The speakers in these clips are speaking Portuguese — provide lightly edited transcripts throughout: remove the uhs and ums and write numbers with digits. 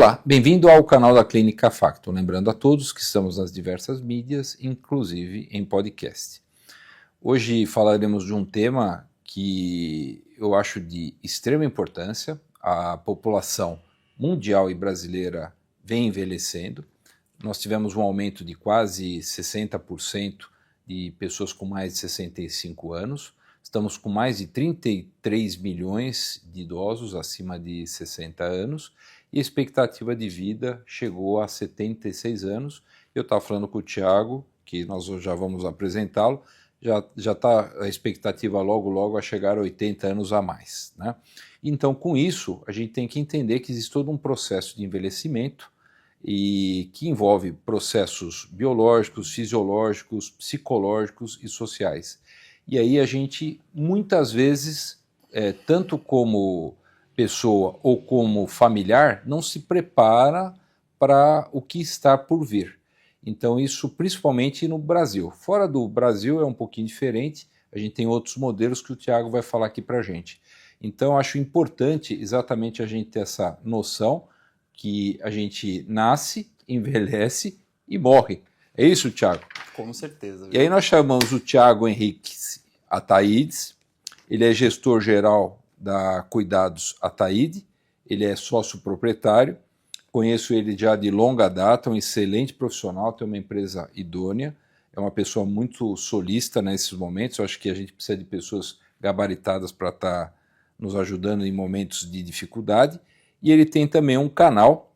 Olá, bem-vindo ao canal da Clínica Facto. Lembrando a todos que estamos nas diversas mídias, inclusive em podcast. Hoje falaremos de um tema que eu acho de extrema importância. A população mundial e brasileira vem envelhecendo. Nós tivemos um aumento de quase 60% de pessoas com mais de 65 anos. Estamos com mais de 33 milhões de idosos acima de 60 anos e a expectativa de vida chegou a 76 anos. Eu estava falando com o Thiago, que nós já vamos apresentá-lo, já está a expectativa logo a chegar a 80 anos a mais, né? Então, com isso, a gente tem que entender que existe todo um processo de envelhecimento e que envolve processos biológicos, fisiológicos, psicológicos e sociais. E aí a gente, muitas vezes, tanto como pessoa ou como familiar, não se prepara para o que está por vir. Então isso principalmente no Brasil. Fora do Brasil é um pouquinho diferente, a gente tem outros modelos que o Thiago vai falar aqui para a gente. Então acho importante exatamente a gente ter essa noção que a gente nasce, envelhece e morre. É isso, Thiago? Com certeza. E aí nós chamamos o Thiago Henrique Ataídes, ele é gestor geral da Cuidados Ataíde, ele é sócio proprietário, conheço ele já de longa data, um excelente profissional, tem uma empresa idônea, é uma pessoa muito solícita nesses momentos. Eu acho que a gente precisa de pessoas gabaritadas para estar nos ajudando em momentos de dificuldade, e ele tem também um canal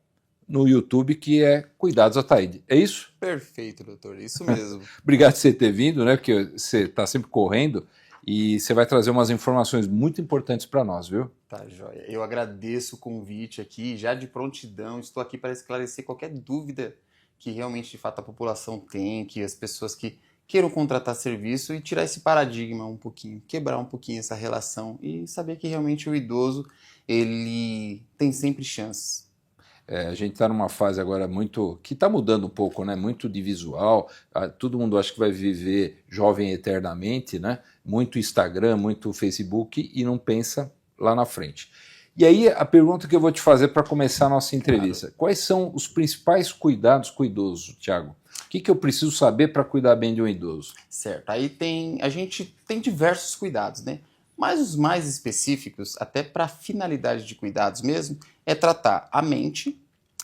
no YouTube que é Cuidados Ataíde. É isso? Perfeito, doutor. Isso mesmo. Obrigado por você ter vindo, né? Porque você está sempre correndo e você vai trazer umas informações muito importantes para nós, viu? Tá, joia. Eu agradeço o convite aqui, já de prontidão. Estou aqui para esclarecer qualquer dúvida que realmente, de fato, a população tem, que as pessoas que queiram contratar serviço e tirar esse paradigma um pouquinho, quebrar um pouquinho essa relação e saber que realmente o idoso, ele tem sempre chances. A gente está numa fase agora que está mudando um pouco, né? Muito de visual, todo mundo acha que vai viver jovem eternamente, né? Muito Instagram, muito Facebook e não pensa lá na frente. E aí a pergunta que eu vou te fazer para começar a nossa entrevista, claro. Quais são os principais cuidados com o idoso, Thiago? O que eu preciso saber para cuidar bem de um idoso? Certo, aí a gente tem diversos cuidados, né? Mas os mais específicos, até para finalidade de cuidados mesmo, é tratar a mente,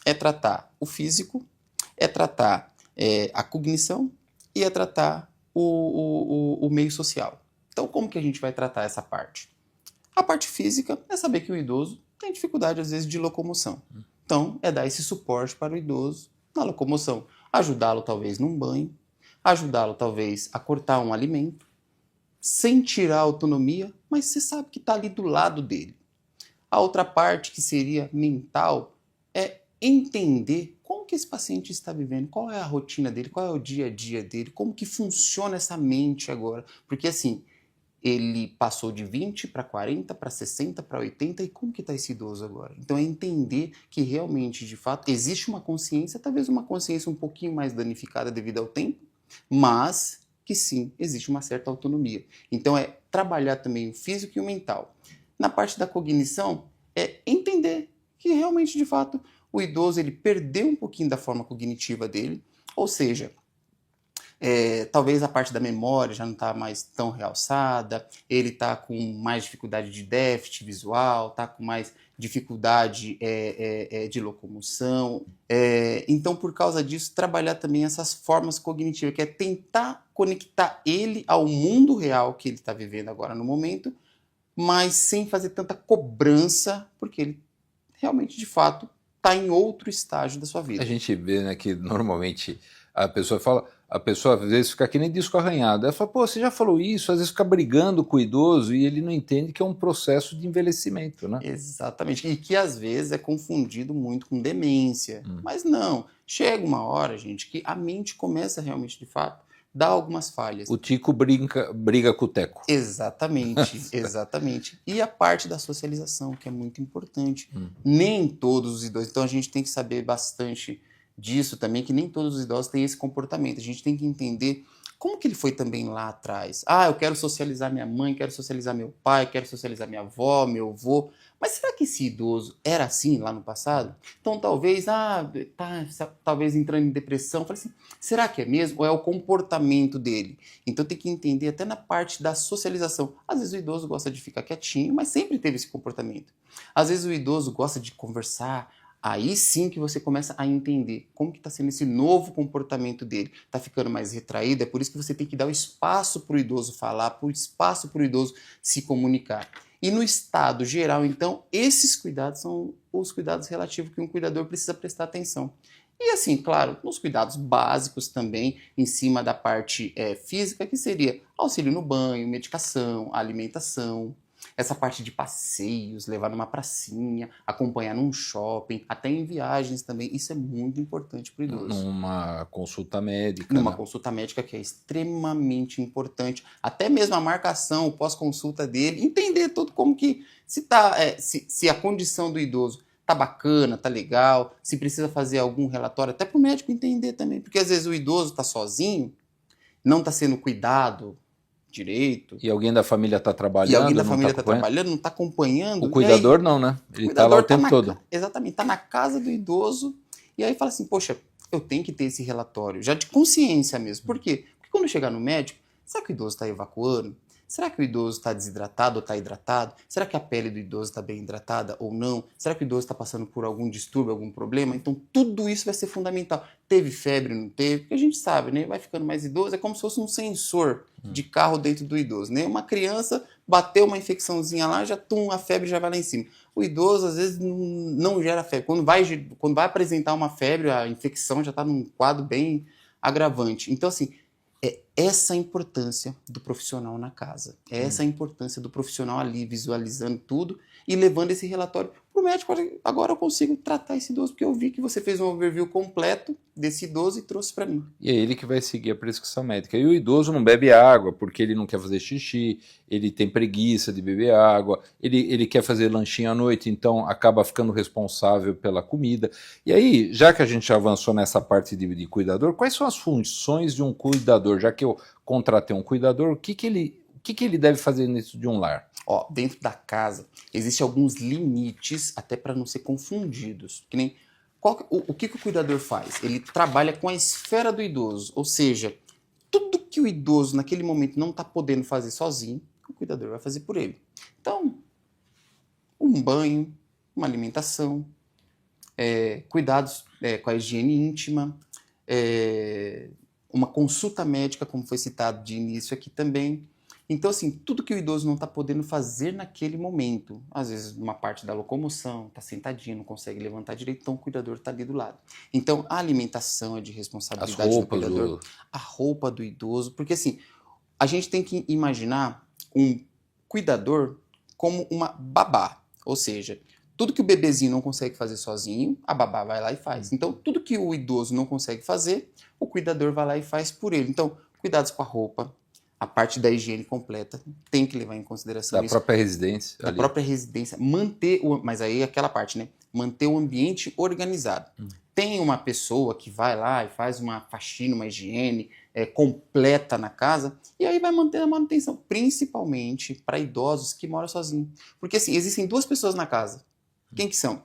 é tratar o físico, é tratar a cognição e é tratar o meio social. Então, como que a gente vai tratar essa parte? A parte física é saber que o idoso tem dificuldade, às vezes, de locomoção. Então, é dar esse suporte para o idoso na locomoção. Ajudá-lo, talvez, num banho, ajudá-lo, talvez, a cortar um alimento, sem tirar a autonomia, mas você sabe que está ali do lado dele. A outra parte, que seria mental, é entender como que esse paciente está vivendo, qual é a rotina dele, qual é o dia a dia dele, como que funciona essa mente agora. Porque assim, ele passou de 20 para 40, para 60, para 80, e como que está esse idoso agora? Então é entender que realmente, de fato, existe uma consciência, talvez uma consciência um pouquinho mais danificada devido ao tempo, mas que sim, existe uma certa autonomia. Então é trabalhar também o físico e o mental. Na parte da cognição, é entender que realmente, de fato, o idoso ele perdeu um pouquinho da forma cognitiva dele, ou seja, talvez a parte da memória já não está mais tão realçada, ele está com mais dificuldade de déficit visual, está com mais dificuldade de locomoção. Então, por causa disso, trabalhar também essas formas cognitivas, que é tentar conectar ele ao mundo real que ele está vivendo agora no momento, mas sem fazer tanta cobrança, porque ele realmente, de fato, está em outro estágio da sua vida. A gente vê, né, que normalmente a pessoa às vezes fica que nem disco arranhado. Ela fala, pô, você já falou isso, às vezes fica brigando com o idoso e ele não entende que é um processo de envelhecimento, né? Exatamente, e que às vezes é confundido muito com demência. Mas não, chega uma hora, gente, que a mente começa realmente, de fato, dar algumas falhas. O Tico briga com o Teco. Exatamente, exatamente. E a parte da socialização, que é muito importante. Nem todos os idosos, então a gente tem que saber bastante disso também, que nem todos os idosos têm esse comportamento. A gente tem que entender Como que ele foi também lá atrás? Ah, eu quero socializar minha mãe, quero socializar meu pai, quero socializar minha avó, meu avô. Mas será que esse idoso era assim lá no passado? Então talvez, talvez entrando em depressão. Falei assim, será que é mesmo? Ou é o comportamento dele? Então tem que entender até na parte da socialização. Às vezes o idoso gosta de ficar quietinho, mas sempre teve esse comportamento. Às vezes o idoso gosta de conversar. Aí sim que você começa a entender como que está sendo esse novo comportamento dele. Está ficando mais retraído, é por isso que você tem que dar o espaço para o idoso falar, o espaço para o idoso se comunicar. E no estado geral, então, esses cuidados são os cuidados relativos que um cuidador precisa prestar atenção. E assim, claro, nos cuidados básicos também, em cima da parte física, que seria auxílio no banho, medicação, alimentação, essa parte de passeios, levar numa pracinha, acompanhar num shopping, até em viagens também, isso é muito importante para o idoso. Numa consulta médica, Numa né? consulta médica que é extremamente importante, até mesmo a marcação, o pós-consulta dele, entender tudo como que, se a condição do idoso tá bacana, tá legal, se precisa fazer algum relatório, até para o médico entender também, porque às vezes o idoso tá sozinho, não tá sendo cuidado direito, E alguém da família está e alguém trabalhando, da não está família está acompanhando? trabalhando, não está O acompanhando, e aí cuidador não, né? o Ele está lá cuidador o tempo todo. exatamente, está na casa do idoso, e aí fala assim, poxa, eu tenho que ter esse relatório, já de consciência mesmo. Por quê? Porque quando chegar no médico, será que o idoso está evacuando? Será que o idoso está desidratado ou está hidratado? Será que a pele do idoso está bem hidratada ou não? Será que o idoso está passando por algum distúrbio, algum problema? Então tudo isso vai ser fundamental. Teve febre, não teve? Porque a gente sabe, né? Vai ficando mais idoso, é como se fosse um sensor de carro dentro do idoso, né? Uma criança bateu uma infecçãozinha lá, já a febre já vai lá em cima. O idoso às vezes não gera febre. Quando vai apresentar uma febre, a infecção já está num quadro bem agravante. Então assim, é essa a importância do profissional na casa. É essa a importância do profissional ali visualizando tudo e levando esse relatório para o médico. Agora eu consigo tratar esse idoso, porque eu vi que você fez um overview completo desse idoso e trouxe para mim. E é ele que vai seguir a prescrição médica. E o idoso não bebe água porque ele não quer fazer xixi, ele tem preguiça de beber água, ele quer fazer lanchinho à noite, então acaba ficando responsável pela comida. E aí, já que a gente avançou nessa parte de cuidador, quais são as funções de um cuidador? Já que eu contratei um cuidador, o que ele deve fazer nisso de um lar? Ó, dentro da casa, existem alguns limites, até para não ser confundidos. Que nem o que o cuidador faz? Ele trabalha com a esfera do idoso, ou seja, tudo que o idoso naquele momento não está podendo fazer sozinho, o cuidador vai fazer por ele. Então, um banho, uma alimentação, cuidados com a higiene íntima, uma consulta médica, como foi citado de início aqui também. Então, assim, tudo que o idoso não está podendo fazer naquele momento, às vezes uma parte da locomoção, está sentadinho, não consegue levantar direito, então o cuidador está ali do lado. Então, a alimentação é de As responsabilidade do roupas cuidador, do... a roupa do idoso, porque assim, a gente tem que imaginar um cuidador como uma babá, ou seja, tudo que o bebezinho não consegue fazer sozinho, a babá vai lá e faz. Então, tudo que o idoso não consegue fazer, o cuidador vai lá e faz por ele. Então, cuidados com a roupa, a parte da higiene completa, tem que levar em consideração da isso. própria residência Da ali. própria residência, mas aí é aquela parte, né? Manter o ambiente organizado. Tem uma pessoa que vai lá e faz uma faxina, uma higiene completa na casa, e aí vai manter a manutenção, principalmente para idosos que moram sozinhos. Porque assim, existem duas pessoas na casa. Quem que são?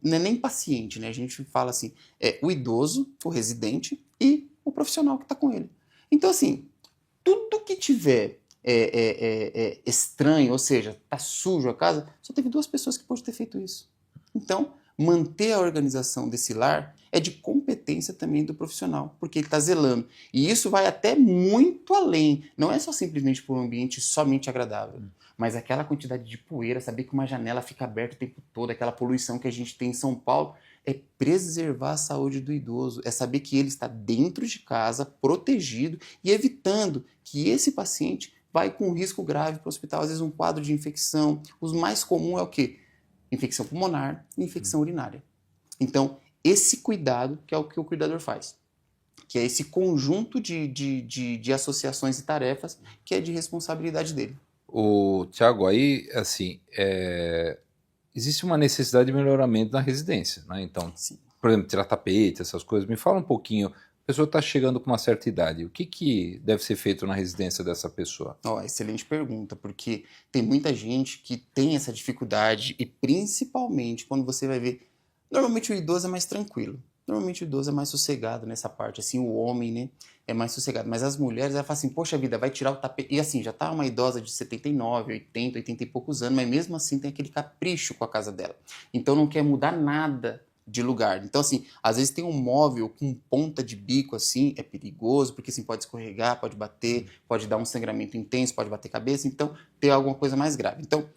Não é nem paciente, né? A gente fala assim, é o idoso, o residente e o profissional que está com ele. Então assim, tudo que tiver estranho, ou seja, tá sujo a casa, só teve duas pessoas que podem ter feito isso. Então, manter a organização desse lar é de competência também do profissional, porque ele está zelando. E isso vai até muito além. Não é só simplesmente por um ambiente somente agradável, mas aquela quantidade de poeira, saber que uma janela fica aberta o tempo todo, aquela poluição que a gente tem em São Paulo, é preservar a saúde do idoso, é saber que ele está dentro de casa, protegido e evitando que esse paciente vai com risco grave para o hospital, às vezes um quadro de infecção. Os mais comuns é o quê? Infecção pulmonar e infecção urinária. Então, esse cuidado que é o que o cuidador faz, que é esse conjunto de associações e tarefas que é de responsabilidade dele. Tiago, aí, assim, existe uma necessidade de melhoramento na residência, né? Então, Sim. por exemplo, tirar tapete, essas coisas. Me fala um pouquinho pessoa está chegando com uma certa idade, o que deve ser feito na residência dessa pessoa? Excelente pergunta, porque tem muita gente que tem essa dificuldade e principalmente quando você vai ver, normalmente o idoso é mais tranquilo, normalmente o idoso é mais sossegado nessa parte, assim, o homem, né, é mais sossegado, mas as mulheres, ela fala assim, poxa vida, vai tirar o tapete, e assim, já tá uma idosa de 79, 80, 80 e poucos anos, mas mesmo assim tem aquele capricho com a casa dela, então não quer mudar nada de lugar. Então, assim, às vezes tem um móvel com ponta de bico, assim, é perigoso, porque assim, pode escorregar, pode bater, pode dar um sangramento intenso, pode bater cabeça, então tem alguma coisa mais grave. Então,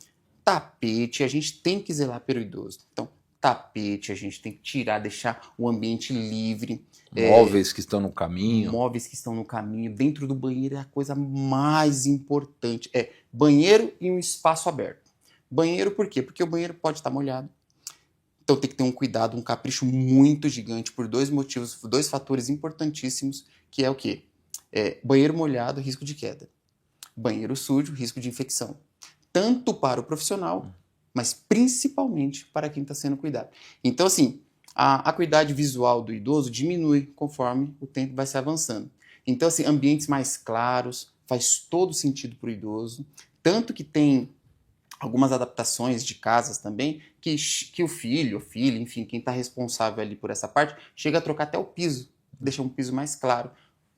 tapete, a gente tem que zelar pelo idoso. Então, tapete, a gente tem que tirar, deixar o ambiente livre. Móveis que estão no caminho. Móveis que estão no caminho. Dentro do banheiro é a coisa mais importante. É banheiro e um espaço aberto. Banheiro por quê? Porque o banheiro pode estar molhado. Então tem que ter um cuidado, um capricho muito gigante por dois motivos, dois fatores importantíssimos, que é o quê? Banheiro molhado, risco de queda. Banheiro sujo, risco de infecção. Tanto para o profissional, mas principalmente para quem está sendo cuidado. Então, assim, a acuidade visual do idoso diminui conforme o tempo vai se avançando. Então, assim, ambientes mais claros faz todo sentido para o idoso. Tanto que tem algumas adaptações de casas também, que o filho, ou filha, enfim, quem está responsável ali por essa parte, chega a trocar até o piso, deixa um piso mais claro,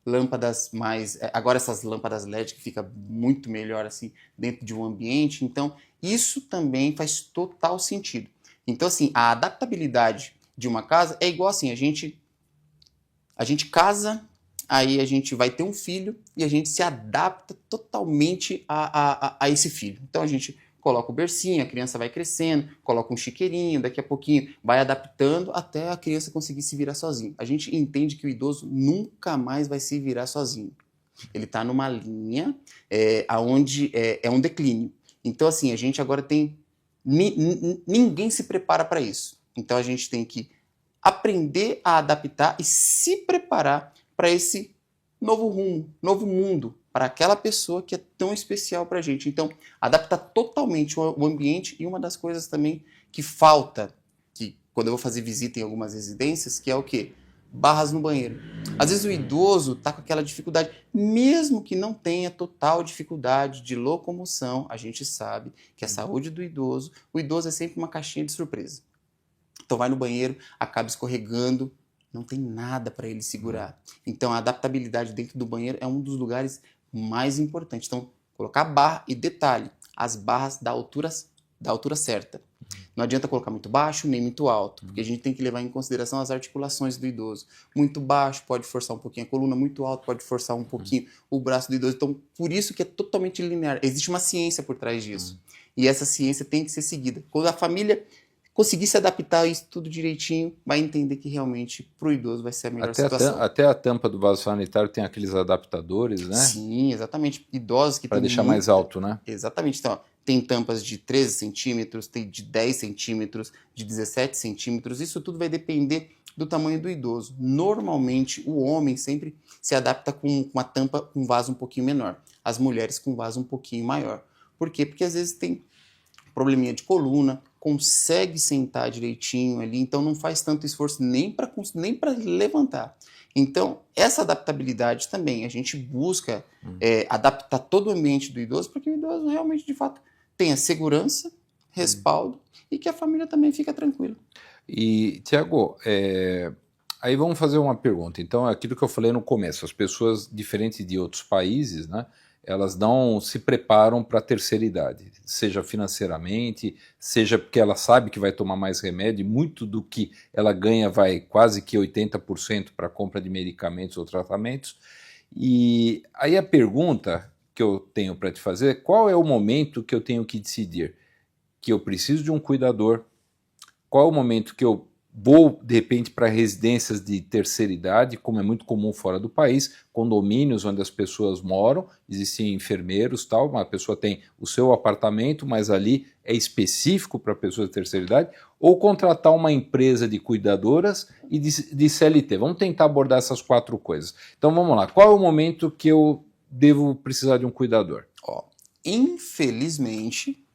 lâmpadas mais... Agora essas lâmpadas LED que fica muito melhor assim dentro de um ambiente, então isso também faz total sentido. Então assim, a adaptabilidade de uma casa é igual assim, a gente casa, aí a gente vai ter um filho e a gente se adapta totalmente a esse filho. Então a gente coloca o bercinho, a criança vai crescendo, coloca um chiqueirinho, daqui a pouquinho vai adaptando até a criança conseguir se virar sozinho. A gente entende que o idoso nunca mais vai se virar sozinho. Ele está numa linha onde é um declínio. Então, assim, a gente agora tem... Ninguém se prepara para isso. Então, a gente tem que aprender a adaptar e se preparar para esse novo rumo, novo mundo, para aquela pessoa que é tão especial para a gente. Então, adaptar totalmente o ambiente e uma das coisas também que falta, que quando eu vou fazer visita em algumas residências, que é o quê? Barras no banheiro. Às vezes o idoso está com aquela dificuldade, mesmo que não tenha total dificuldade de locomoção, a gente sabe que a saúde do idoso, o idoso é sempre uma caixinha de surpresa. Então vai no banheiro, acaba escorregando, não tem nada para ele segurar. Então a adaptabilidade dentro do banheiro é um dos lugares mais importantes. Então colocar barra e detalhe, as barras da altura certa. Não adianta colocar muito baixo nem muito alto, porque a gente tem que levar em consideração as articulações do idoso. Muito baixo pode forçar um pouquinho a coluna, muito alto pode forçar um pouquinho o braço do idoso. Então por isso que é totalmente linear. Existe uma ciência por trás disso. E essa ciência tem que ser seguida. Quando a família conseguir se adaptar a isso tudo direitinho, vai entender que realmente para o idoso vai ser a melhor situação. Até a tampa do vaso sanitário tem aqueles adaptadores, né? Sim, exatamente. Idosos que para deixar mais alto, né? Exatamente. Então, ó, tem tampas de 13 centímetros, tem de 10 centímetros, de 17 centímetros. Isso tudo vai depender do tamanho do idoso. Normalmente, o homem sempre se adapta com uma tampa, com um vaso um pouquinho menor. As mulheres com um vaso um pouquinho maior. Por quê? Porque às vezes tem probleminha de coluna, consegue sentar direitinho ali, então não faz tanto esforço nem para levantar. Então, essa adaptabilidade também, a gente busca adaptar todo o ambiente do idoso, para que o idoso realmente, de fato, tenha segurança, respaldo e que a família também fica tranquila. E, Tiago, aí vamos fazer uma pergunta. Então, aquilo que eu falei no começo, as pessoas, diferentes de outros países, né, elas não se preparam para a terceira idade, seja financeiramente, seja porque ela sabe que vai tomar mais remédio, e muito do que ela ganha vai quase que 80% para a compra de medicamentos ou tratamentos. E aí a pergunta que eu tenho para te fazer é: qual é o momento que eu tenho que decidir que eu preciso de um cuidador? Qual é o momento que eu vou, de repente, para residências de terceira idade, como é muito comum fora do país, condomínios onde as pessoas moram, existem enfermeiros, tal, uma pessoa tem o seu apartamento, mas ali é específico para pessoas de terceira idade, ou contratar uma empresa de cuidadoras e de CLT. Vamos tentar abordar essas quatro coisas. Então vamos lá, qual é o momento que eu devo precisar de um cuidador? Infelizmente,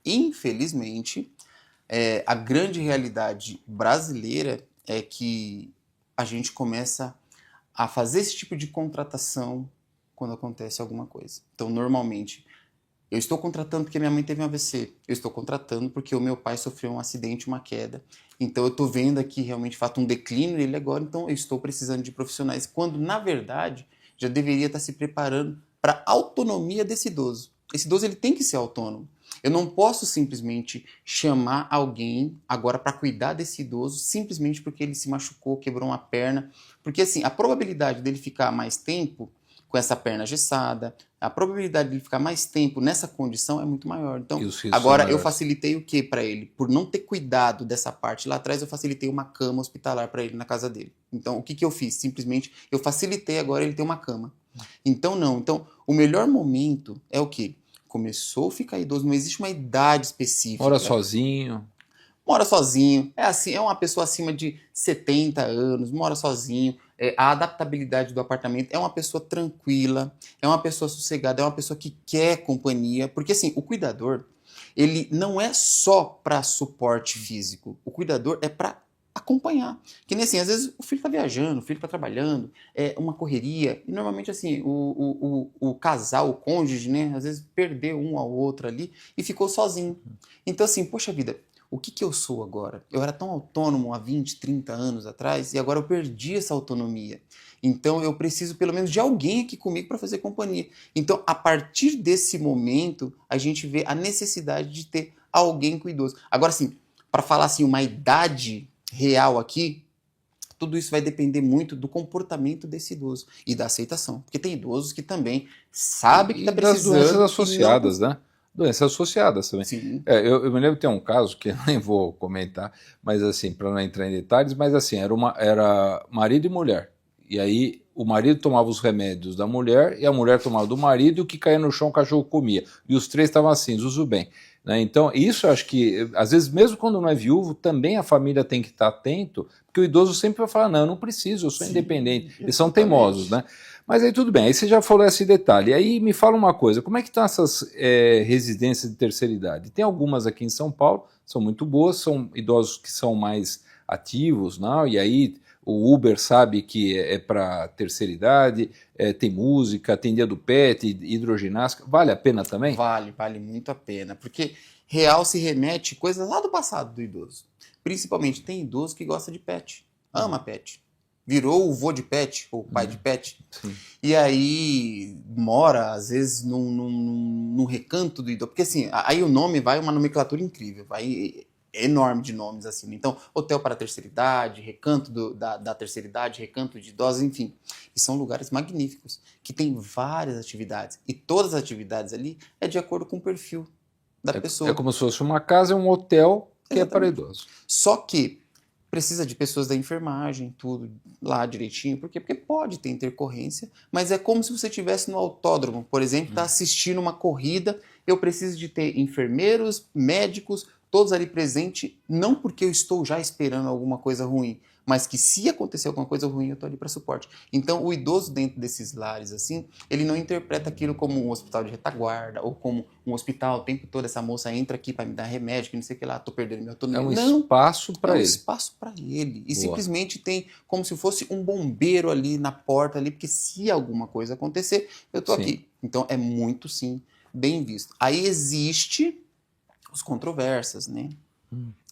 a grande realidade brasileira é que a gente começa a fazer esse tipo de contratação quando acontece alguma coisa. Então, normalmente, eu estou contratando porque minha mãe teve um AVC. Eu estou contratando porque o meu pai sofreu um acidente, uma queda. Então, eu estou vendo aqui realmente, de fato, um declínio nele agora. Então, eu estou precisando de profissionais. Quando, na verdade, já deveria estar se preparando para a autonomia desse idoso. Esse idoso ele tem que ser autônomo. Eu não posso simplesmente chamar alguém agora para cuidar desse idoso simplesmente porque ele se machucou, quebrou uma perna. Porque, assim, a probabilidade dele ficar mais tempo com essa perna engessada, a probabilidade de ele ficar mais tempo nessa condição é muito maior. Então, agora eu facilitei o que para ele? Por não ter cuidado dessa parte lá atrás, eu facilitei uma cama hospitalar para ele na casa dele. Então, o que eu fiz? Simplesmente eu facilitei agora ele ter uma cama. Então, não. Então, o melhor momento é o quê? Começou a ficar idoso, não existe uma idade específica. Mora sozinho. Mora sozinho, é assim, é uma pessoa acima de 70 anos, mora sozinho, a adaptabilidade do apartamento, é uma pessoa tranquila, é uma pessoa sossegada, é uma pessoa que quer companhia, porque assim, o cuidador, ele não é só para suporte físico, o cuidador é para acompanhar, que nem assim, às vezes o filho está viajando, o filho está trabalhando, é uma correria, e normalmente assim, o casal, o cônjuge, né, às vezes perdeu um ao outro ali e ficou sozinho. Então assim, poxa vida, o que eu sou agora? Eu era tão autônomo há 20, 30 anos atrás e agora eu perdi essa autonomia. Então eu preciso pelo menos de alguém aqui comigo para fazer companhia. Então a partir desse momento a gente vê a necessidade de ter alguém com o idoso. Agora sim, para falar assim uma idade real aqui, tudo isso vai depender muito do comportamento desse idoso e da aceitação. Porque tem idosos que também sabem que está precisando. Das doenças associadas, né? Doenças associadas também. Sim. Eu me lembro que tem um caso que eu nem vou comentar, mas assim, para não entrar em detalhes, mas assim, era marido e mulher. E aí o marido tomava os remédios da mulher e a mulher tomava do marido e o que caía no chão o cachorro comia. E os três estavam assim, Zuzu bem. Né? Então, isso eu acho que, às vezes, mesmo quando não é viúvo, também a família tem que estar atento, porque o idoso sempre vai falar, não, eu não preciso, eu sou independente. Eles são teimosos, né? Mas aí tudo bem, aí você já falou esse detalhe. Aí me fala uma coisa, como é que estão essas residências de terceira idade? Tem algumas aqui em São Paulo, são muito boas, são idosos que são mais ativos, não? E aí o Uber sabe que é para terceira idade, tem música, tem dia do pet, hidroginástica, vale a pena também? Vale muito a pena, porque real se remete coisas lá do passado do idoso. Principalmente tem idoso que gosta de pet, ama pet. Virou o vô de pet, ou o pai de pet. Sim. E aí mora, às vezes, num recanto do idoso. Porque assim, aí o nome vai uma nomenclatura incrível, vai enorme de nomes assim. Então, hotel para a terceira idade, recanto da terceira idade, recanto de idosos, enfim. E são lugares magníficos, que tem várias atividades. E todas as atividades ali é de acordo com o perfil da pessoa. É como se fosse uma casa, um hotel que Exatamente. é para idosos. Só que precisa de pessoas da enfermagem, tudo lá direitinho, por quê? Porque pode ter intercorrência, mas é como se você estivesse no autódromo, por exemplo, está assistindo uma corrida, eu preciso de ter enfermeiros, médicos, todos ali presentes, não porque eu estou já esperando alguma coisa ruim, mas que se acontecer alguma coisa ruim, eu estou ali para suporte. Então, o idoso dentro desses lares, assim, ele não interpreta aquilo como um hospital de retaguarda, ou como um hospital, o tempo todo essa moça entra aqui para me dar remédio, que não sei o que lá, estou perdendo minha autonomia. É um espaço para ele. É um espaço para ele. E simplesmente tem como se fosse um bombeiro ali na porta, ali, porque se alguma coisa acontecer, eu estou aqui. Então, é muito, sim, bem visto. Aí existe os controvérsias, né?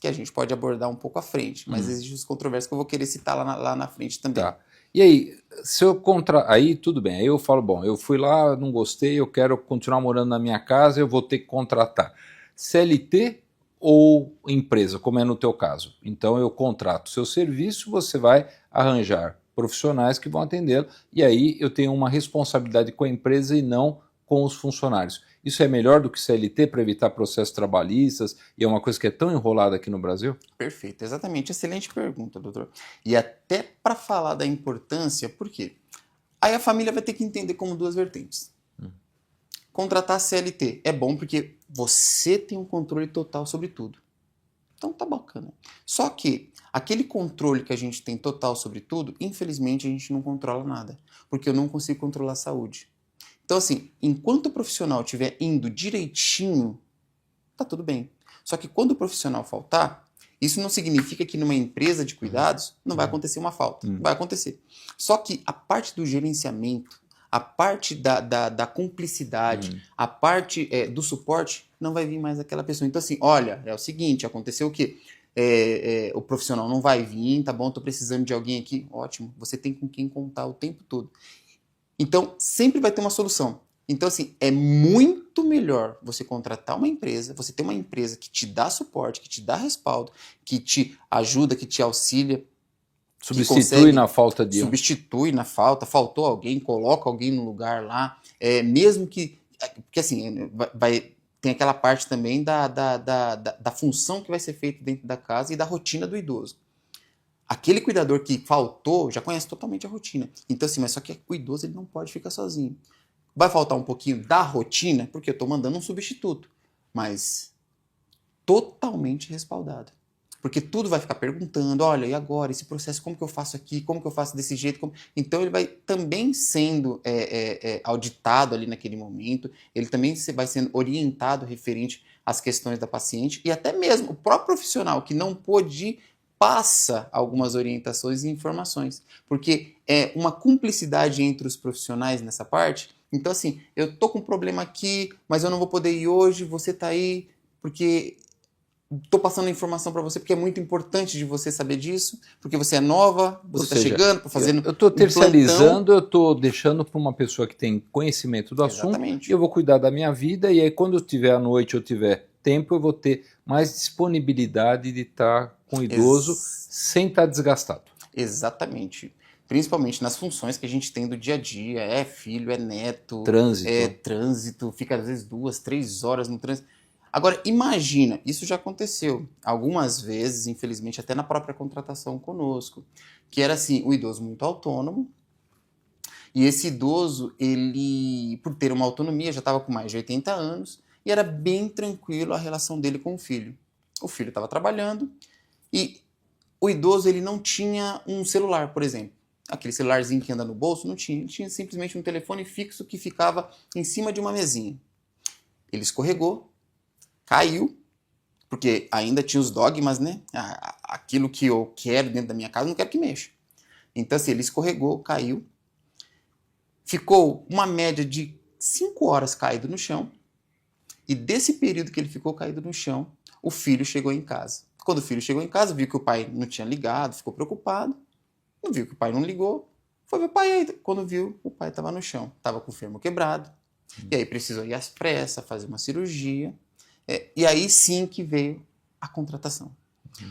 Que a gente pode abordar um pouco à frente, mas existem os controvérsios que eu vou querer citar lá na frente também. Tá. E aí, se eu aí tudo bem, aí eu falo, bom, eu fui lá, não gostei, eu quero continuar morando na minha casa, eu vou ter que contratar CLT ou empresa, como é no teu caso. Então eu contrato seu serviço, você vai arranjar profissionais que vão atendê-lo, e aí eu tenho uma responsabilidade com a empresa e não com os funcionários. Isso é melhor do que CLT para evitar processos trabalhistas e é uma coisa que é tão enrolada aqui no Brasil? Perfeito, exatamente. Excelente pergunta, doutor. E até para falar da importância, por quê? Aí a família vai ter que entender como duas vertentes. Contratar CLT é bom porque você tem um controle total sobre tudo. Então tá bacana. Só que aquele controle que a gente tem total sobre tudo, infelizmente a gente não controla nada. Porque eu não consigo controlar a saúde. Então, assim, enquanto o profissional estiver indo direitinho, tá tudo bem. Só que quando o profissional faltar, Isso não significa que numa empresa de cuidados não vai acontecer uma falta. Vai acontecer. Só que a parte do gerenciamento, a parte da cumplicidade, a parte do suporte, não vai vir mais aquela pessoa. Então, assim, olha, é o seguinte, aconteceu o quê? O profissional não vai vir, tá bom, tô precisando de alguém aqui. Ótimo, você tem com quem contar o tempo todo. Então, sempre vai ter uma solução. Então, assim, é muito melhor você contratar uma empresa, você ter uma empresa que te dá suporte, que te dá respaldo, que te ajuda, que te auxilia. Substitui na falta de Substitui na falta, faltou alguém, coloca alguém no lugar lá, mesmo que... Porque assim, tem aquela parte também da função que vai ser feita dentro da casa e da rotina do idoso. Aquele cuidador que faltou já conhece totalmente a rotina. Então assim, mas só que o idoso ele não pode ficar sozinho. Vai faltar um pouquinho da rotina, porque eu estou mandando um substituto, mas totalmente respaldado. Porque tudo vai ficar perguntando, olha, e agora, esse processo, como que eu faço aqui, como que eu faço desse jeito? Então ele vai também sendo auditado ali naquele momento, ele também vai sendo orientado referente às questões da paciente, e até mesmo o próprio profissional que não pôde ir, passa algumas orientações e informações, porque é uma cumplicidade entre os profissionais nessa parte. Então assim, eu tô com um problema aqui, mas eu não vou poder ir hoje, você tá aí, porque... Estou passando a informação para você porque é muito importante de você saber disso, porque você é nova, você está chegando, está fazendo. Eu estou terceirizando, eu estou deixando para uma pessoa que tem conhecimento do assunto, e eu vou cuidar da minha vida, e aí quando eu tiver à noite, eu tiver tempo, eu vou ter mais disponibilidade de estar com o idoso sem estar desgastado. Exatamente. Principalmente nas funções que a gente tem do dia a dia, é filho, é neto, trânsito, fica às vezes 2, 3 horas no trânsito. Agora, imagina, isso já aconteceu algumas vezes, infelizmente, até na própria contratação conosco, que era assim, o idoso muito autônomo, e esse idoso, ele, por ter uma autonomia, já estava com mais de 80 anos, e era bem tranquilo a relação dele com o filho. O filho estava trabalhando, e o idoso ele não tinha um celular, por exemplo. Aquele celularzinho que anda no bolso, não tinha. Ele tinha simplesmente um telefone fixo que ficava em cima de uma mesinha. Ele escorregou, caiu, porque ainda tinha os dogmas, né? Aquilo que eu quero dentro da minha casa, eu não quero que mexa. Então, assim, ele escorregou, caiu, ficou uma média de 5 horas caído no chão, e desse período que ele ficou caído no chão, o filho chegou em casa. Quando o filho chegou em casa, viu que o pai não tinha ligado, ficou preocupado, não viu que o pai não ligou, foi ver o pai aí. Quando viu, o pai estava no chão, estava com o fêmur quebrado, e aí precisou ir às pressas, fazer uma cirurgia. E aí sim que veio a contratação.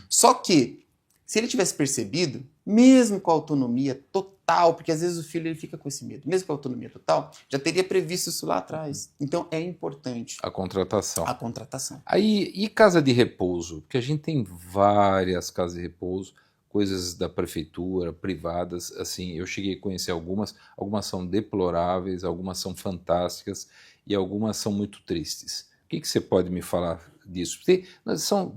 Só que, se ele tivesse percebido, mesmo com a autonomia total, porque às vezes o filho ele fica com esse medo, mesmo com a autonomia total, já teria previsto isso lá atrás. Então é importante a contratação. A contratação. Aí, e casa de repouso? Porque a gente tem várias casas de repouso, coisas da prefeitura, privadas, assim, eu cheguei a conhecer algumas são deploráveis, algumas são fantásticas e algumas são muito tristes. O que você pode me falar disso? Porque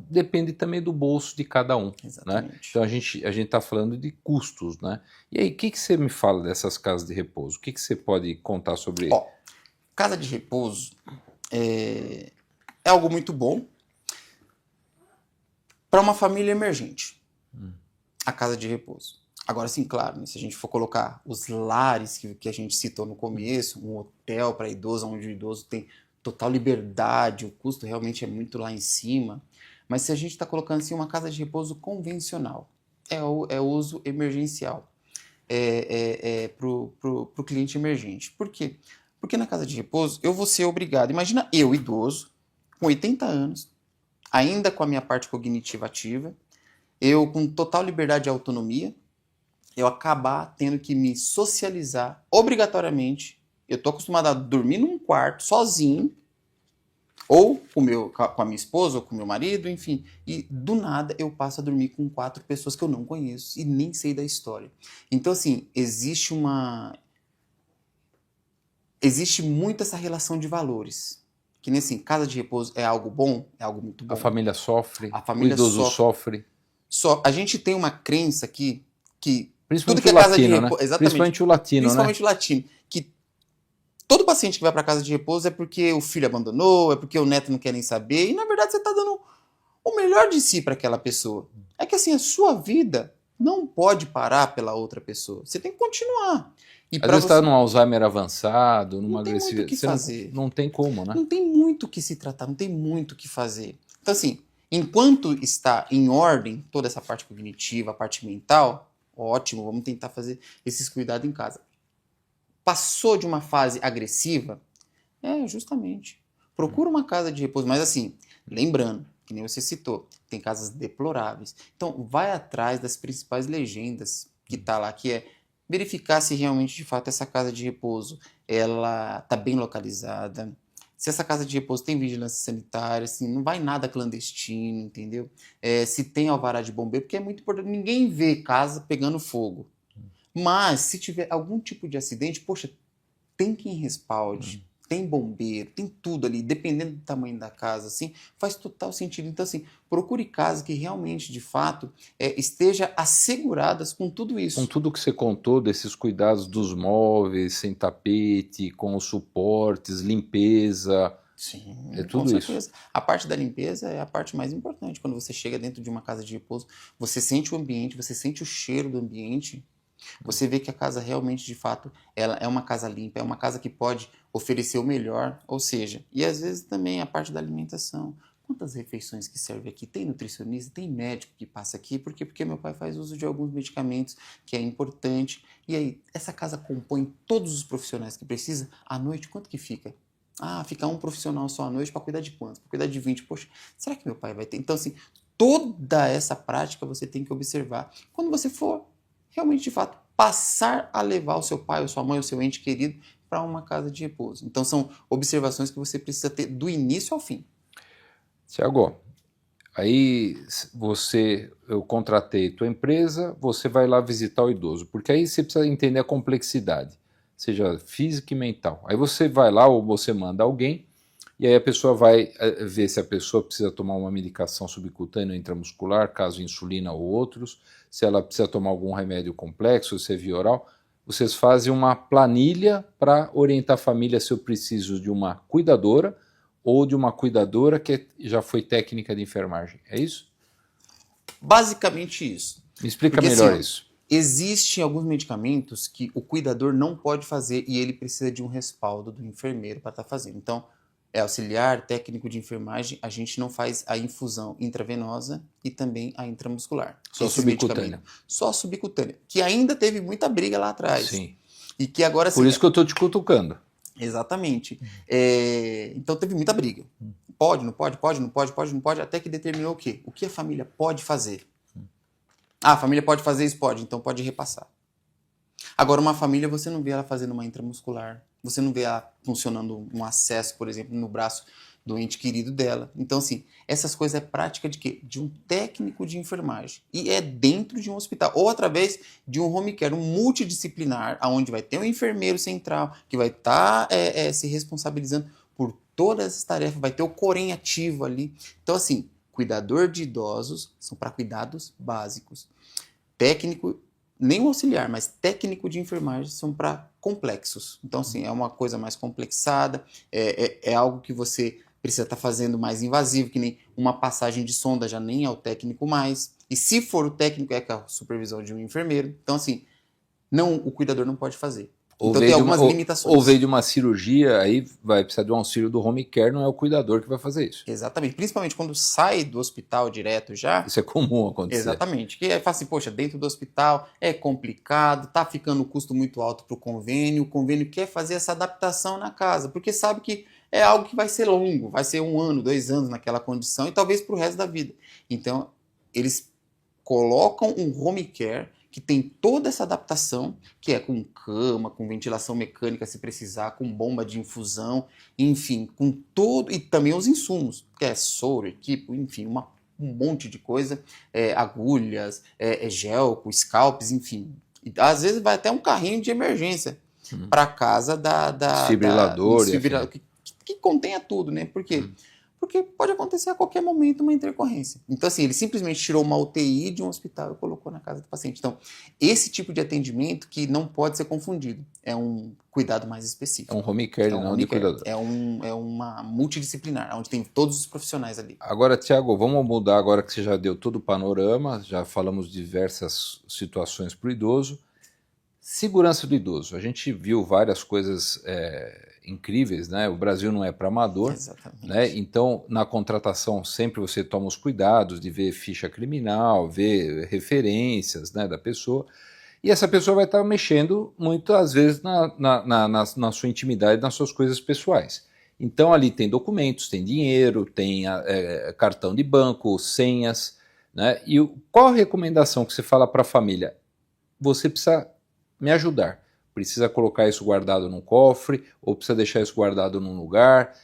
depende também do bolso de cada um. Exatamente. Né? Então a gente está falando de custos. Né? E aí, o que você me fala dessas casas de repouso? O que você pode contar sobre isso? Casa de repouso é algo muito bom para uma família emergente. A casa de repouso. Agora sim, claro, né, se a gente for colocar os lares que a gente citou no começo, um hotel para idoso, onde o idoso tem total liberdade, o custo realmente é muito lá em cima, mas se a gente está colocando assim uma casa de repouso convencional, é o uso emergencial para o cliente emergente. Por quê? Porque na casa de repouso eu vou ser obrigado, imagina eu, idoso, com 80 anos, ainda com a minha parte cognitiva ativa, eu com total liberdade e autonomia, eu acabar tendo que me socializar obrigatoriamente. Eu estou acostumado a dormir num quarto, sozinho, ou com a minha esposa, ou com o meu marido, enfim. E do nada eu passo a dormir com 4 pessoas que eu não conheço e nem sei da história. Então, assim, existe muito essa relação de valores. Que nem assim, casa de repouso é algo bom, é algo muito bom. A família sofre, o idoso sofre. A gente tem uma crença aqui que principalmente tudo que o latino, né? Exatamente. Principalmente o latino, principalmente o latino. Que todo paciente que vai para casa de repouso é porque o filho abandonou, é porque o neto não quer nem saber. E, na verdade, você está dando o melhor de si para aquela pessoa. É que assim, a sua vida não pode parar pela outra pessoa. Você tem que continuar. E Às para vezes está você num Alzheimer avançado, numa não tem muito o agressividade. que fazer. Não tem como, né? Não tem muito o que se tratar, não tem muito o que fazer. Então assim, enquanto está em ordem toda essa parte cognitiva, a parte mental, ótimo, vamos tentar fazer esses cuidados em casa. Passou de uma fase agressiva, justamente. Procura uma casa de repouso, mas assim, lembrando, que nem você citou, tem casas deploráveis. Então, vai atrás das principais legendas que tá lá, que é verificar se realmente, de fato, essa casa de repouso, ela tá bem localizada. Se essa casa de repouso tem vigilância sanitária, assim, não vai nada clandestino, entendeu? Se tem alvará de bombeiro, porque é muito importante. Ninguém vê casa pegando fogo. Mas, se tiver algum tipo de acidente, poxa, tem quem respalde, tem bombeiro, tem tudo ali, dependendo do tamanho da casa, assim, faz total sentido. Então, assim, procure casas que realmente, de fato, esteja asseguradas com tudo Com isso. tudo que você contou, desses cuidados dos móveis, sem tapete, com os suportes, limpeza, Sim, é com tudo isso. certeza. A parte da limpeza é a parte mais importante. Quando você chega dentro de uma casa de repouso, você sente o ambiente, você sente o cheiro do ambiente, você vê que a casa realmente, de fato, ela é uma casa limpa, é uma casa que pode oferecer o melhor, ou seja, e às vezes também a parte da alimentação. Quantas refeições que serve aqui? Tem nutricionista, tem médico que passa aqui, por quê? Porque meu pai faz uso de alguns medicamentos que é importante. E aí, essa casa compõe todos os profissionais que precisa. À noite, quanto que fica? Ah, fica um profissional só à noite para cuidar de quantos? Para cuidar de 20. Poxa, será que meu pai vai ter? Então, assim, toda essa prática você tem que observar. Quando você for realmente, de fato, passar a levar o seu pai, ou sua mãe, ou seu ente querido para uma casa de repouso. Então, são observações que você precisa ter do início ao fim. Tiago, aí eu contratei tua empresa, você vai lá visitar o idoso, porque aí você precisa entender a complexidade, seja física e mental. Aí você vai lá ou você manda alguém, e aí a pessoa vai ver se a pessoa precisa tomar uma medicação subcutânea ou intramuscular, caso insulina ou outros, se ela precisa tomar algum remédio complexo, se é via oral. Vocês fazem uma planilha para orientar a família se eu preciso de uma cuidadora ou de uma cuidadora que já foi técnica de enfermagem. É isso? Basicamente isso. Me explica Porque melhor assim, ó, isso. existem alguns medicamentos que o cuidador não pode fazer e ele precisa de um respaldo do enfermeiro para estar fazendo. Então, é auxiliar, técnico de enfermagem, a gente não faz a infusão intravenosa e também a intramuscular. Só Esses subcutânea. medicamentos. Só subcutânea. Que ainda teve muita briga lá atrás. Sim. E que agora Por assim, isso que eu estou te cutucando. exatamente. Então teve muita briga. Pode, não pode, pode, não pode, pode, não pode, até que determinou o quê? O que a família pode fazer. Ah, a família pode fazer isso? Pode, então pode repassar. Agora, uma família, você não vê ela fazendo uma intramuscular, você não vê ela funcionando um acesso, por exemplo, no braço do ente querido dela. Então, assim, essas coisas é prática de quê? De um técnico de enfermagem. E é dentro de um hospital, ou através de um home care, um multidisciplinar, onde vai ter um enfermeiro central, que vai estar se responsabilizando por todas essas tarefas, vai ter o corém ativo ali. Então, assim, cuidador de idosos são para cuidados básicos. Técnico, nem o auxiliar, mas técnico de enfermagem são para complexos. Então, assim, é uma coisa mais complexada, é algo que você precisa estar fazendo mais invasivo, que nem uma passagem de sonda já nem é o técnico mais. E se for o técnico, é com a supervisão de um enfermeiro. Então, assim, não, o cuidador não pode fazer. Então tem algumas limitações. Ou veio de uma cirurgia, aí vai precisar de um auxílio do home care, não é o cuidador que vai fazer isso. Exatamente. Principalmente quando sai do hospital direto já. Isso é comum acontecer. Exatamente. Que aí fala assim, poxa, dentro do hospital é complicado, tá ficando o custo muito alto para o convênio quer fazer essa adaptação na casa, porque sabe que é algo que vai ser longo, vai ser 1 ano, 2 anos naquela condição e talvez para o resto da vida. Então, eles colocam um home care que tem toda essa adaptação, que é com cama, com ventilação mecânica se precisar, com bomba de infusão, enfim, com todo, e também os insumos, que é soro, equipo, enfim, um monte de coisa, agulhas, gelco, scalpes, enfim. E, às vezes vai até um carrinho de emergência para casa Desfibrilador, desfibrilador que contenha tudo, né? Porque Porque pode acontecer a qualquer momento uma intercorrência. Então, assim, ele simplesmente tirou uma UTI de um hospital e colocou na casa do paciente. Então, esse tipo de atendimento que não pode ser confundido. É um cuidado mais É específico. um home care, É um não home de care. cuidador. É uma multidisciplinar, onde tem todos os profissionais ali. Agora, Tiago, vamos mudar agora que você já deu todo o panorama, já falamos de diversas situações para o idoso. Segurança do idoso. A gente viu várias coisas incríveis, né? O Brasil não é para amador, Exatamente. né? Então, na contratação, sempre você toma os cuidados de ver ficha criminal, ver referências, né, da pessoa. E essa pessoa vai estar mexendo muitas vezes na sua intimidade, nas suas coisas pessoais. Então, ali tem documentos, tem dinheiro, tem cartão de banco, senhas, né? E qual a recomendação que você fala para a família? Você precisa me ajudar. Precisa colocar isso guardado num cofre, ou precisa deixar isso guardado num lugar,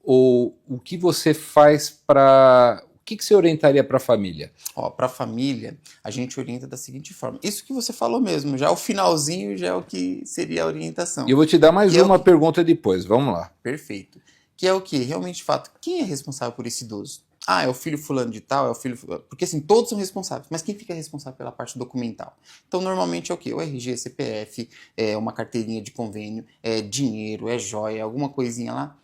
ou o que você faz para... O que você orientaria para a família? Para a família, a gente orienta da seguinte forma. Isso que você falou mesmo, já o finalzinho já é o que seria a orientação. E eu vou te dar mais uma pergunta depois, vamos lá. Perfeito. Que é o que? Realmente, de fato, quem é responsável por esse idoso? Ah, é o filho fulano de tal, é o filho... Porque assim, todos são responsáveis, mas quem fica responsável pela parte documental? Então, normalmente é o quê? O RG, CPF, uma carteirinha de convênio, dinheiro, joia, alguma coisinha lá.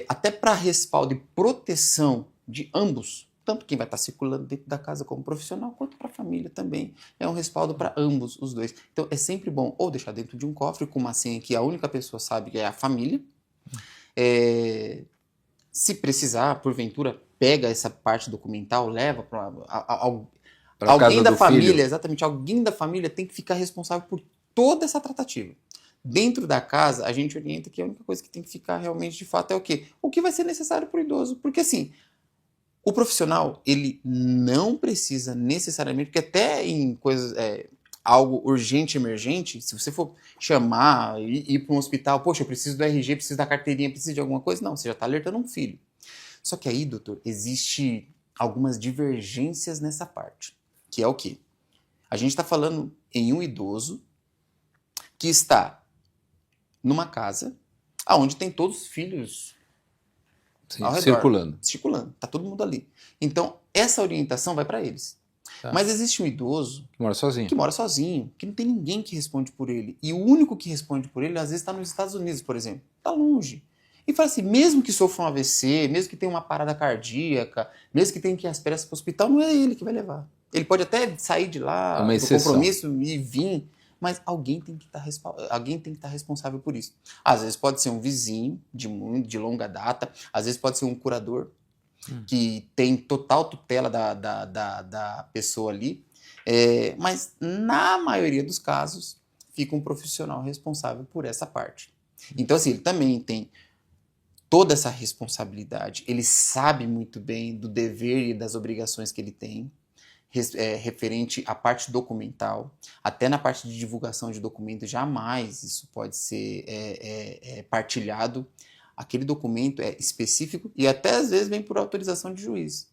Até para respaldo e proteção de ambos, tanto quem vai estar circulando dentro da casa como profissional, quanto para a família também. É um respaldo para ambos, os dois. Então, é sempre bom ou deixar dentro de um cofre com uma senha que a única pessoa sabe que é a família. Se precisar, porventura, pega essa parte documental, leva para alguém da família, filho. Exatamente, alguém da família tem que ficar responsável por toda essa tratativa. Dentro da casa, a gente orienta que a única coisa que tem que ficar realmente de fato é o quê? O que vai ser necessário para o idoso. Porque assim, o profissional, ele não precisa necessariamente, porque até em coisas... algo urgente, emergente, se você for chamar e ir para um hospital, poxa, eu preciso do RG, preciso da carteirinha, preciso de alguma coisa, não, você já está alertando um filho. Só que aí, doutor, existe algumas divergências nessa parte, que é o quê? A gente está falando em um idoso que está numa casa onde tem todos os filhos ao redor, circulando, tá todo mundo ali. Então, essa orientação vai para eles. Tá. Mas existe um idoso que mora sozinho, que não tem ninguém que responde por ele. E o único que responde por ele, às vezes, está nos Estados Unidos, por exemplo. Está longe. E fala assim, mesmo que sofra um AVC, mesmo que tenha uma parada cardíaca, mesmo que tenha que ir às pressas para o hospital, não é ele que vai levar. Ele pode até sair de lá do compromisso e vir, mas alguém tem que estar responsável por isso. Às vezes pode ser um vizinho de longa data, às vezes pode ser um curador, que tem total tutela da pessoa ali, mas na maioria dos casos fica um profissional responsável por essa parte. Então assim, ele também tem toda essa responsabilidade, ele sabe muito bem do dever e das obrigações que ele tem, referente à parte documental, até na parte de divulgação de documentos, jamais isso pode ser partilhado. Aquele documento é específico e até às vezes vem por autorização de juiz.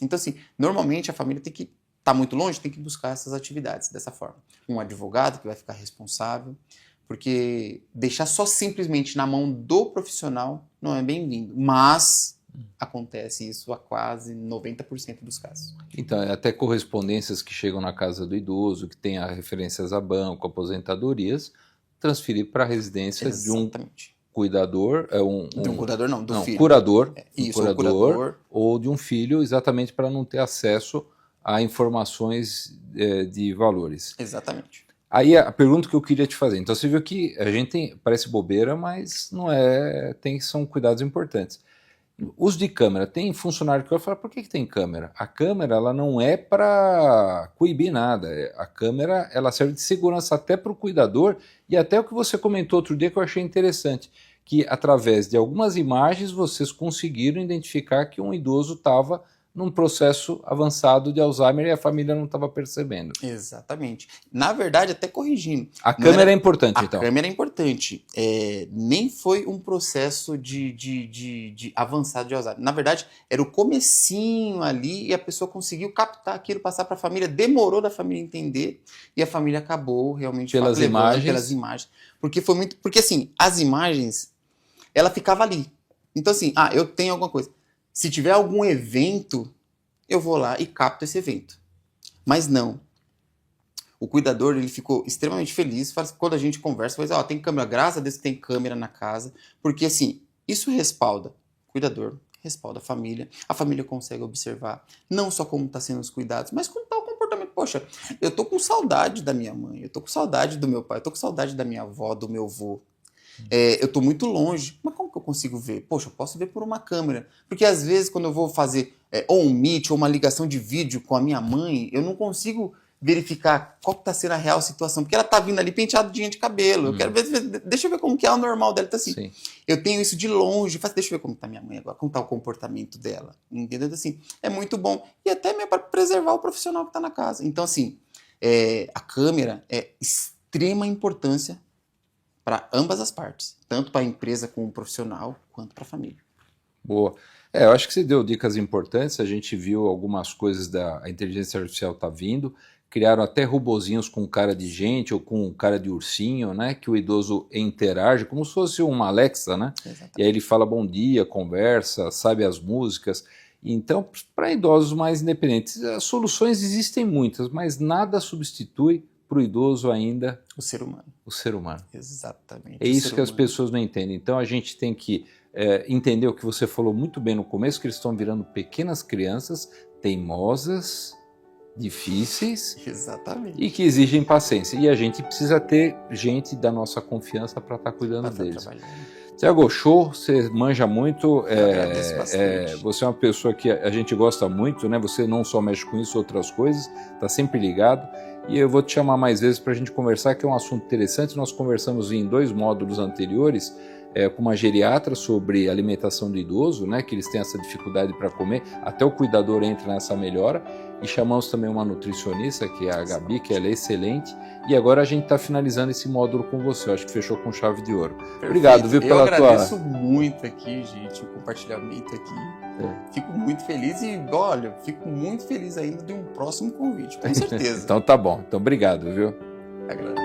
Então assim, normalmente a família tem que estar muito longe, tem que buscar essas atividades dessa forma. Um advogado que vai ficar responsável, porque deixar só simplesmente na mão do profissional não é bem-vindo, mas acontece isso a quase 90% dos casos. Então, até correspondências que chegam na casa do idoso, que tem referências a banco, aposentadorias, transferir para a residência de um cuidador, filho. Curador, curador, ou de um filho, exatamente para não ter acesso a informações de valores. Exatamente. Aí a pergunta que eu queria te fazer, então você viu que a gente parece bobeira, mas não é, são cuidados importantes. Uso de câmera, tem funcionário que vai falar, por que tem câmera? A câmera ela não é para coibir nada, a câmera ela serve de segurança até para o cuidador e até o que você comentou outro dia que eu achei interessante, que através de algumas imagens vocês conseguiram identificar que um idoso estava num processo avançado de Alzheimer e a família não estava percebendo. Exatamente. Na verdade, até corrigindo. A câmera é importante, então. A câmera é importante. Nem foi um processo de avançado de Alzheimer. Na verdade, era o comecinho ali e a pessoa conseguiu captar aquilo, passar para a família, demorou da família entender e a família acabou realmente pelas imagens. Porque foi muito... Porque assim, as imagens, ela ficava ali. Então, assim, eu tenho alguma coisa. Se tiver algum evento, eu vou lá e capto esse evento. Mas não. O cuidador, ele ficou extremamente feliz quando a gente conversa, fala, tem câmera, graças a Deus que tem câmera na casa, porque assim, isso respalda o cuidador, respalda a família consegue observar, não só como está sendo os cuidados, mas como está o comportamento. Poxa, eu tô com saudade da minha mãe, eu tô com saudade do meu pai, eu tô com saudade da minha avó, do meu avô. Eu tô muito longe, mas como que eu consigo ver? Poxa, eu posso ver por uma câmera, porque às vezes quando eu vou fazer ou um meet ou uma ligação de vídeo com a minha mãe, eu não consigo verificar qual que tá sendo a real situação, porque ela tá vindo ali penteadinha de cabelo, eu quero ver, deixa eu ver como que é o normal dela, tá assim. Sim. Eu tenho isso de longe, deixa eu ver como tá minha mãe agora, como tá o comportamento dela, entendeu? Assim, é muito bom, e até mesmo para preservar o profissional que tá na casa. Então assim, a câmera é extrema importância para ambas as partes, tanto para a empresa como o profissional, quanto para a família. Boa. Eu acho que você deu dicas importantes, a gente viu algumas coisas da inteligência artificial tá vindo, criaram até robozinhos com cara de gente ou com cara de ursinho, né, que o idoso interage, como se fosse uma Alexa, né? Exatamente. E aí ele fala bom dia, conversa, sabe as músicas. Então, para idosos mais independentes, as soluções existem muitas, mas nada substitui para o idoso ainda o ser humano. O ser humano. Exatamente. É isso que as pessoas não entendem. Então a gente tem que entender o que você falou muito bem no começo, que eles estão virando pequenas crianças teimosas, difíceis. Exatamente. E que exigem paciência. E a gente precisa ter gente da nossa confiança para estar cuidando deles. Tiago, show, você manja muito, agradeço bastante. Você é uma pessoa que a gente gosta muito, né? Você não só mexe com isso, outras coisas, está sempre ligado. E eu vou te chamar mais vezes para a gente conversar, que é um assunto interessante. Nós conversamos em 2 módulos anteriores com uma geriatra sobre alimentação do idoso, né? Que eles têm essa dificuldade para comer, até o cuidador entra nessa melhora. E chamamos também uma nutricionista, que é a Gabi, que ela é excelente. E agora a gente está finalizando esse módulo com você. Eu acho que fechou com chave de ouro. Perfeito. Obrigado, viu, pela tua... Eu agradeço muito aqui, gente, o compartilhamento aqui. Fico muito feliz e, olha, fico muito feliz ainda de um próximo convite, com certeza. Então tá bom. Então obrigado, viu? Agradeço.